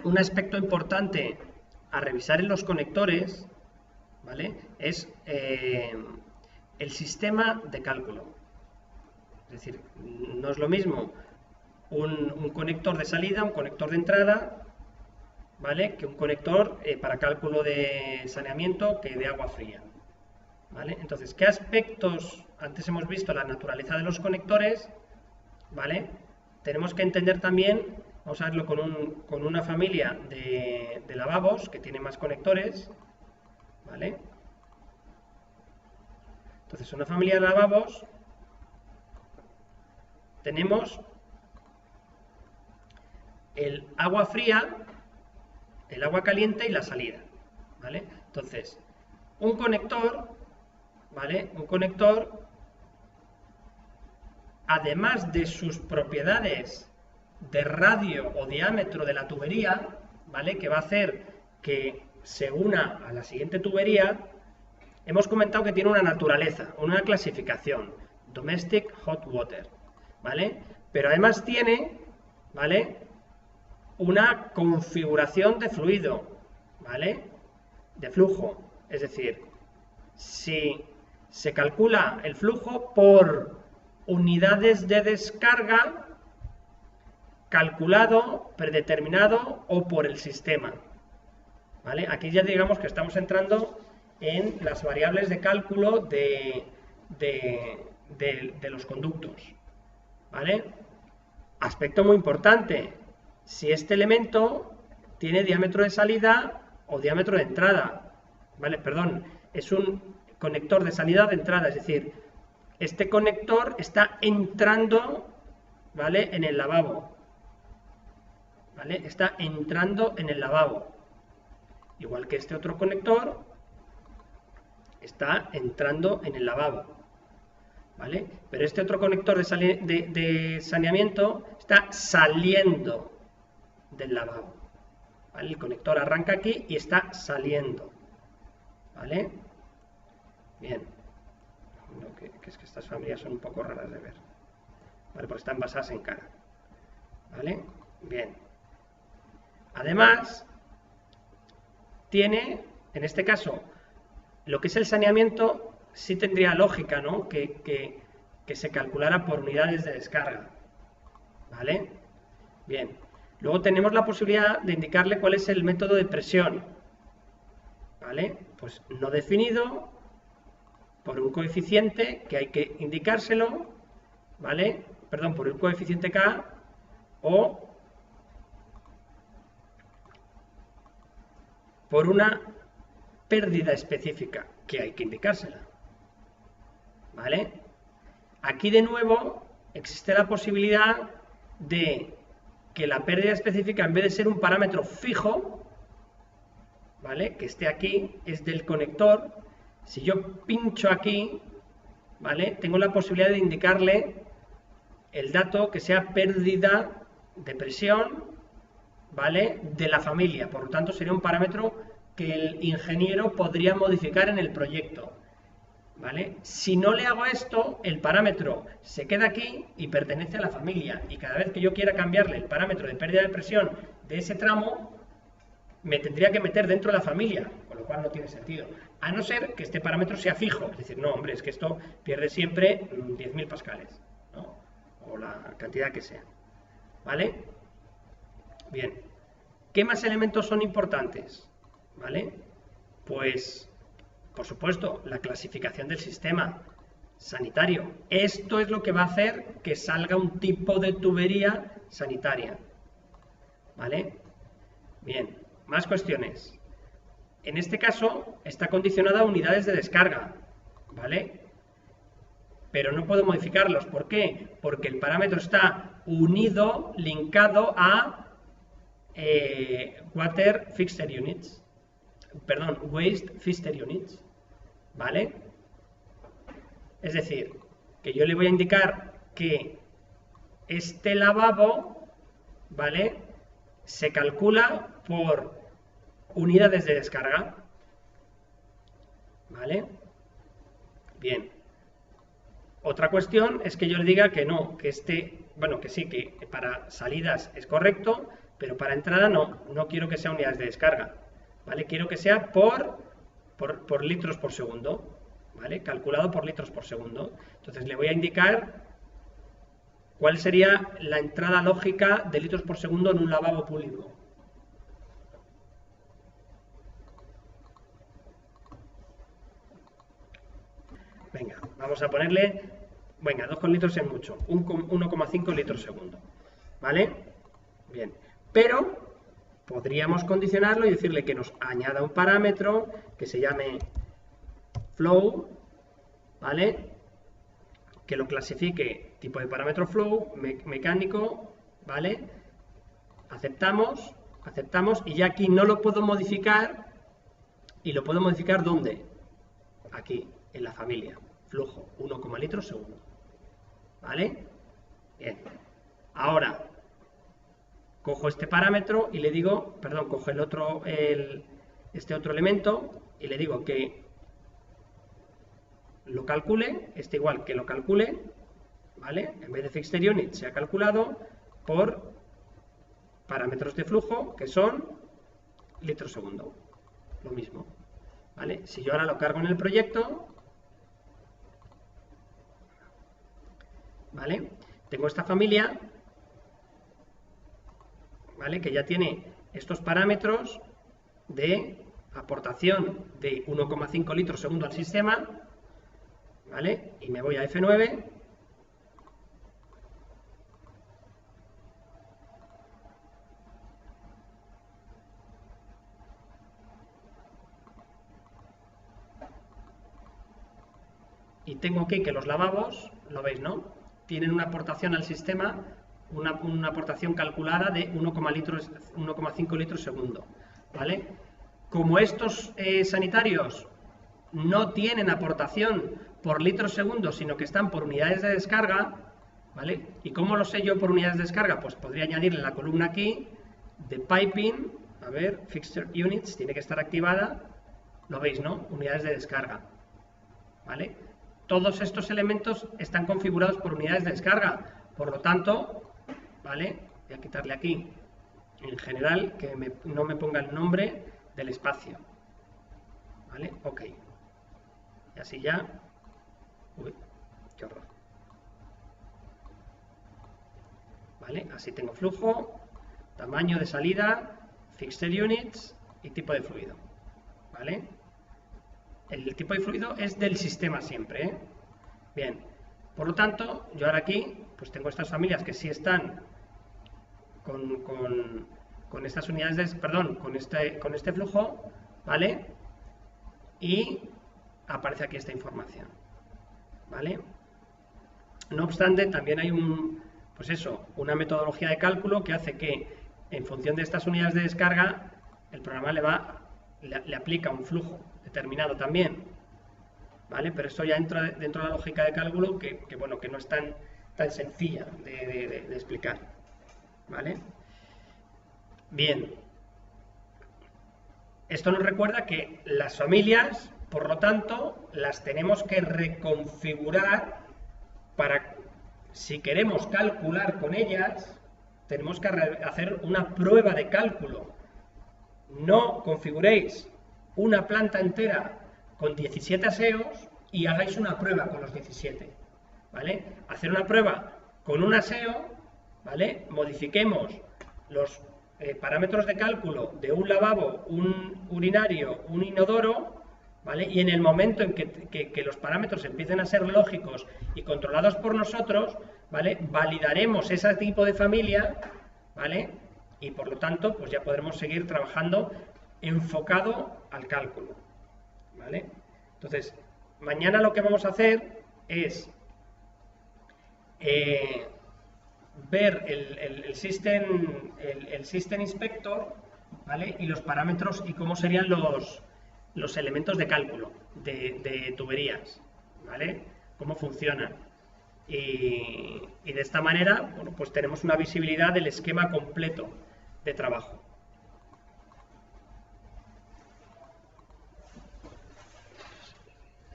un aspecto importante a revisar en los conectores, ¿vale? Es el sistema de cálculo. Es decir, no es lo mismo un conector de salida, un conector de entrada, ¿vale? Que un conector para cálculo de saneamiento que de agua fría, ¿vale? Entonces, ¿qué aspectos? Antes hemos visto la naturaleza de los conectores, ¿vale? Tenemos que entender también, vamos a verlo con una familia de lavabos que tiene más conectores, ¿vale? Entonces, una familia de lavabos tenemos el agua fría, el agua caliente y la salida, ¿vale? Entonces, un conector, ¿vale? Un conector, además de sus propiedades de radio o diámetro de la tubería, ¿vale? Que va a hacer que se una a la siguiente tubería, hemos comentado que tiene una naturaleza, una clasificación, Domestic Hot Water, ¿vale? Pero además tiene, ¿vale? Una configuración de fluido, ¿vale? De flujo, es decir, si se calcula el flujo por unidades de descarga calculado, predeterminado o por el sistema, ¿vale? Aquí ya digamos que estamos entrando en las variables de cálculo de los conductos, ¿vale? Aspecto muy importante, si este elemento tiene diámetro de salida o diámetro de entrada, ¿vale? Perdón, es un conector de salida de entrada, es decir, este conector está entrando, ¿vale? En el lavabo, ¿vale? Está entrando en el lavabo, igual que este otro conector está entrando en el lavabo, ¿vale? Pero este otro conector de saneamiento está saliendo del lavabo, ¿vale? El conector arranca aquí y está saliendo, ¿vale? Bien, que es que estas familias son un poco raras de ver, ¿vale? Porque están basadas en cara, ¿vale? Bien. Además, tiene, en este caso, lo que es el saneamiento, sí tendría lógica, ¿no? Que se calculara por unidades de descarga, ¿vale? Bien. Luego tenemos la posibilidad de indicarle cuál es el método de presión, ¿vale? Pues no definido, por un coeficiente que hay que indicárselo, ¿vale? Perdón, por el coeficiente K o por una pérdida específica que hay que indicársela, ¿vale? Aquí de nuevo existe la posibilidad de que la pérdida específica, en vez de ser un parámetro fijo, ¿vale? Que esté aquí, es del conector. Si yo pincho aquí, ¿vale? Tengo la posibilidad de indicarle el dato que sea pérdida de presión, ¿vale? De la familia. Por lo tanto, sería un parámetro que el ingeniero podría modificar en el proyecto, ¿vale? Si no le hago esto, el parámetro se queda aquí y pertenece a la familia. Y cada vez que yo quiera cambiarle el parámetro de pérdida de presión de ese tramo, me tendría que meter dentro de la familia, con lo cual no tiene sentido. A no ser que este parámetro sea fijo. Es decir, no, hombre, es que esto pierde siempre 10.000 pascales, ¿no? O la cantidad que sea, ¿vale? Bien. ¿Qué más elementos son importantes? ¿Vale? Pues, por supuesto, la clasificación del sistema sanitario. Esto es lo que va a hacer que salga un tipo de tubería sanitaria, ¿vale? Bien, más cuestiones. En este caso, está condicionada a unidades de descarga, ¿vale? Pero no puedo modificarlos. ¿Por qué? Porque el parámetro está unido, linkado a Water Fixture Units. Perdón, Waste Fixture Units, ¿vale? Es decir, que yo le voy a indicar que este lavabo, ¿vale? Se calcula por unidades de descarga, ¿vale? Bien. Otra cuestión es que yo le diga que no, que bueno, que sí, que para salidas es correcto, pero para entrada no quiero que sea unidades de descarga, ¿vale? Quiero que sea por litros por segundo, ¿vale? Calculado por litros por segundo. Entonces le voy a indicar cuál sería la entrada lógica de litros por segundo en un lavabo público. Venga, vamos a ponerle, venga, 2 litros es mucho, 1,5 litros segundo, ¿vale? Bien, pero podríamos condicionarlo y decirle que nos añada un parámetro que se llame flow, ¿vale? Que lo clasifique tipo de parámetro flow, mecánico, ¿vale? Aceptamos y ya aquí no lo puedo modificar, y lo puedo modificar ¿dónde? Aquí, en la familia, flujo, 1, litros segundo, ¿vale? Bien, ahora cojo este parámetro y le digo, perdón, cojo este otro elemento y le digo que lo calcule, igual que lo calcule, ¿vale? En vez de fixed unit se ha calculado por parámetros de flujo que son litros segundo, lo mismo, ¿vale? Si yo ahora lo cargo en el proyecto, ¿vale? Tengo esta familia, ¿vale? Que ya tiene estos parámetros de aportación de 1,5 litros segundo al sistema, ¿vale? Y me voy a F9. Y tengo aquí que los lavabos, lo veis, ¿no? Tienen una aportación al sistema, una aportación calculada de 1,5 litros segundo, ¿vale? Como estos sanitarios no tienen aportación por litros segundo, sino que están por unidades de descarga, ¿vale? ¿Y cómo lo sé yo por unidades de descarga? Pues podría añadirle la columna aquí de piping, a ver, fixture units, tiene que estar activada, lo veis, ¿no? Unidades de descarga, ¿vale? Todos estos elementos están configurados por unidades de descarga, por lo tanto, ¿vale? Voy a quitarle aquí, en general, que no me ponga el nombre del espacio, ¿vale? Ok. Y así ya, uy, qué horror. ¿Vale? Así tengo flujo, tamaño de salida, fixed units y tipo de fluido, ¿vale? El tipo de fluido es del sistema siempre, ¿eh? Bien, por lo tanto, yo ahora aquí pues tengo estas familias que sí están con estas unidades de, perdón, con este flujo, ¿vale? Y aparece aquí esta información, ¿vale? No obstante, también hay una metodología de cálculo que hace que en función de estas unidades de descarga el programa le aplica un flujo determinado también, ¿vale? Pero esto ya entra dentro de la lógica de cálculo que no es tan sencilla de explicar, ¿vale? Bien, esto nos recuerda que las familias, por lo tanto, las tenemos que reconfigurar para, si queremos calcular con ellas, tenemos que hacer una prueba de cálculo. No configuréis una planta entera con 17 aseos y hagáis una prueba con los 17, ¿vale? Hacer una prueba con un aseo, ¿vale? Modifiquemos los parámetros de cálculo de un lavabo, un urinario, un inodoro, ¿vale? Y en el momento en que los parámetros empiecen a ser lógicos y controlados por nosotros, ¿vale? Validaremos ese tipo de familia, ¿vale? Y por lo tanto, pues ya podremos seguir trabajando enfocado al cálculo, ¿vale? Entonces, mañana lo que vamos a hacer es ver el System Inspector, ¿vale? Y los parámetros y cómo serían los elementos de cálculo de tuberías, ¿vale? Cómo funcionan. Y de esta manera, bueno, pues tenemos una visibilidad del esquema completo de trabajo.